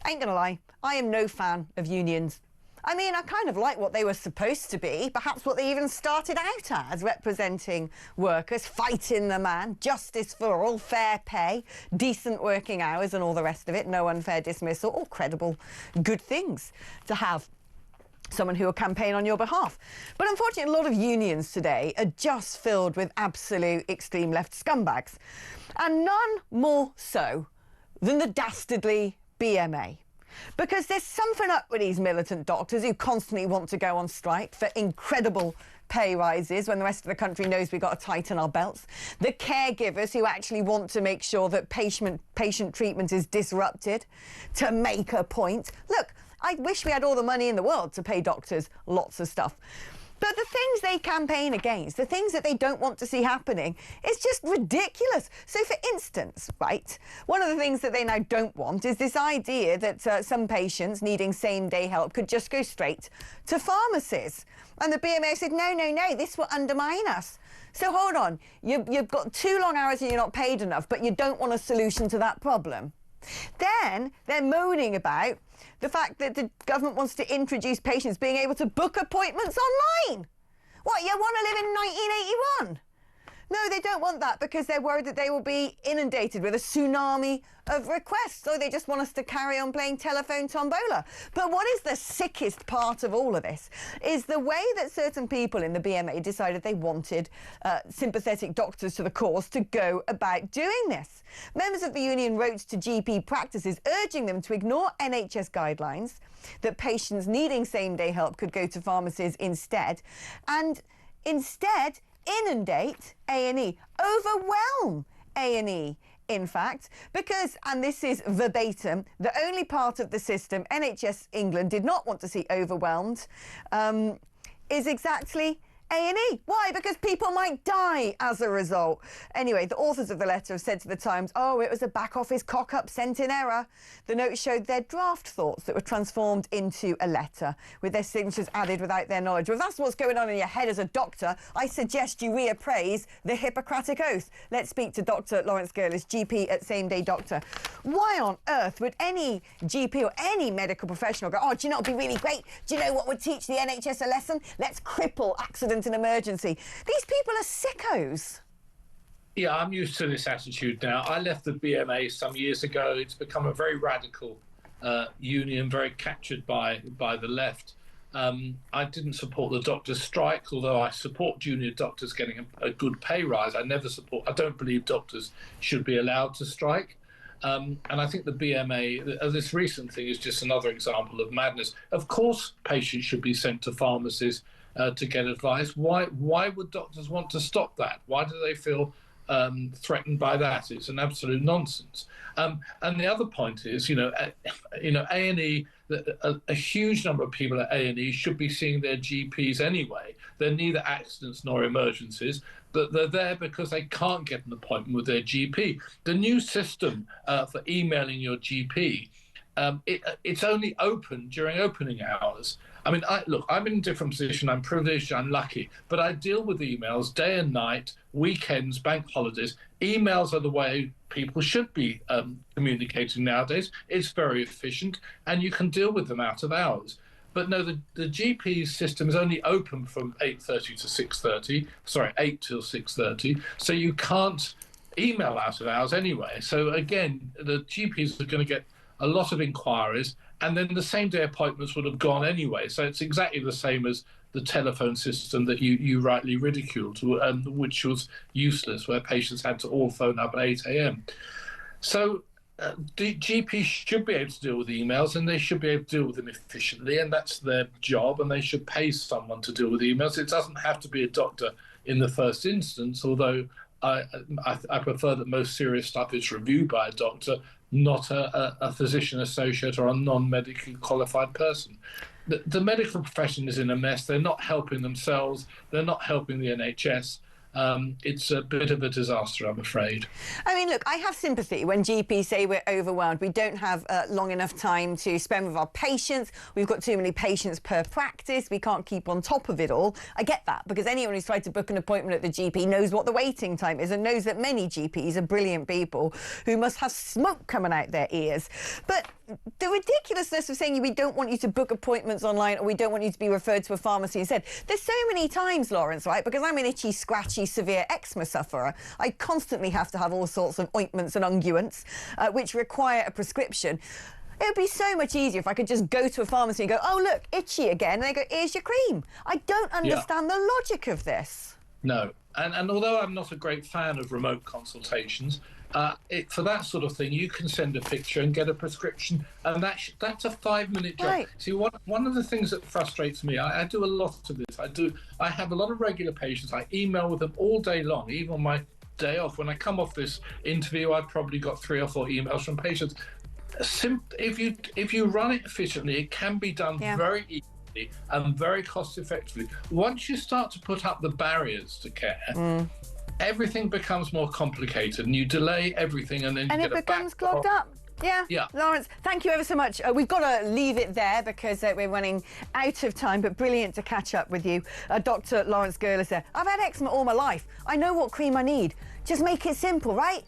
Ain't gonna lie, I am no fan of unions. I mean, I kind of like what they were supposed to be, perhaps what they even started out as, representing workers, fighting the man, justice for all, fair pay, decent working hours and all the rest of it, no unfair dismissal, all credible, good things to have someone who will campaign on your behalf. But unfortunately, a lot of unions today are just filled with absolute extreme left scumbags, and none more so than the dastardly BMA. Because there's something up with these militant doctors who constantly want to go on strike for incredible pay rises when the rest of the country knows we've got to tighten our belts. The caregivers who actually want to make sure that patient treatment is disrupted to make a point. Look, I wish we had all the money in the world to pay doctors lots of stuff. But the things they campaign against, the things that they don't want to see happening, it's just ridiculous. So, for instance, right, one of the things that they now don't want is this idea that some patients needing same-day help could just go straight to pharmacies. And the BMA said, no, no, no, this will undermine us. So, hold on, you've got too long hours and you're not paid enough, but you don't want a solution to that problem. Then they're moaning about the fact that the government wants to introduce patients being able to book appointments online. What, you want to live in 1981? No, they don't want that because they're worried that they will be inundated with a tsunami of requests, so they just want us to carry on playing telephone tombola. But what is the sickest part of all of this is the way that certain people in the BMA decided they wanted sympathetic doctors to the cause to go about doing this. Members of the union wrote to GP practices urging them to ignore NHS guidelines, that patients needing same-day help could go to pharmacies instead, and instead inundate A&E, overwhelm A&E, in fact, because, and this is verbatim, the only part of the system NHS England did not want to see overwhelmed is exactly A&E. Why? Because people might die as a result. Anyway, the authors of the letter have said to the Times, oh, it was a back office cock-up sent in error. The note showed their draft thoughts that were transformed into a letter with their signatures added without their knowledge. Well, if that's what's going on in your head as a doctor, I suggest you reappraise the Hippocratic Oath. Let's speak to Dr. Laurence Gerlis, GP at SameDayDoctor. Why on earth would any GP or any medical professional go, oh, do you know what would be really great? Do you know what would teach the NHS a lesson? Let's cripple accident and emergency. These people are sickos. Yeah, I'm used to this attitude now. I left the BMA some years ago. It's become a very radical union, very captured by the left. I didn't support the doctors' strike, although I support junior doctors getting a good pay rise. I don't believe doctors should be allowed to strike. And I think the BMA, this recent thing, is just another example of madness. Of course, patients should be sent to pharmacies to get advice. Why would doctors want to stop that? Why do they feel threatened by that? It's an absolute nonsense. And the other point is, A&E, a huge number of people at A&E should be seeing their GPs anyway. They're neither accidents nor emergencies, but they're there because they can't get an appointment with their GP. The new system for emailing your GP, it's only open during opening hours. I mean, look, I'm in a different position. I'm privileged, I'm lucky, but I deal with emails day and night, weekends, bank holidays. Emails are the way people should be communicating nowadays. It's very efficient, and you can deal with them out of hours. But no, the GP system is only open from 8:30 to 6:30. Sorry, 8 till 6:30. So you can't email out of hours anyway. So again, the GPs are going to get a lot of inquiries, and then the same-day appointments would have gone anyway. So it's exactly the same as the telephone system that you rightly ridiculed, which was useless, where patients had to all phone up at 8 a.m. So the GPs should be able to deal with emails, and they should be able to deal with them efficiently, and that's their job, and they should pay someone to deal with emails. It doesn't have to be a doctor in the first instance, although I prefer that most serious stuff is reviewed by a doctor, not a physician associate or a non-medically qualified person. The medical profession is in a mess. They're not helping themselves. They're not helping the NHS. It's a bit of a disaster, I'm afraid. I mean, look, I have sympathy when GPs say we're overwhelmed. We don't have long enough time to spend with our patients. We've got too many patients per practice. We can't keep on top of it all. I get that, because anyone who's tried to book an appointment at the GP knows what the waiting time is, and knows that many GPs are brilliant people who must have smoke coming out their ears. But the ridiculousness of saying we don't want you to book appointments online or we don't want you to be referred to a pharmacy instead. There's so many times, Laurence, right, because I'm an itchy, scratchy, severe eczema sufferer. I constantly have to have all sorts of ointments and unguents which require a prescription. It would be so much easier if I could just go to a pharmacy and go, oh, look, itchy again. And they go, here's your cream. I don't understand the logic of this. No. And although I'm not a great fan of remote consultations, for that sort of thing, you can send a picture and get a prescription, and that's a 5-minute job. Right. See, one of the things that frustrates me, I do a lot of this. I have a lot of regular patients. I email with them all day long, even on my day off. When I come off this interview, I've probably got 3 or 4 emails from patients. If you run it efficiently, it can be done very easily and very cost effectively. Once you start to put up the barriers to care, everything becomes more complicated, and you delay everything, and then it becomes clogged up. Yeah. Laurence, thank you ever so much. We've got to leave it there because we're running out of time, but brilliant to catch up with you. Dr. Laurence Gerlis there. I've had eczema all my life. I know what cream I need. Just make it simple, right?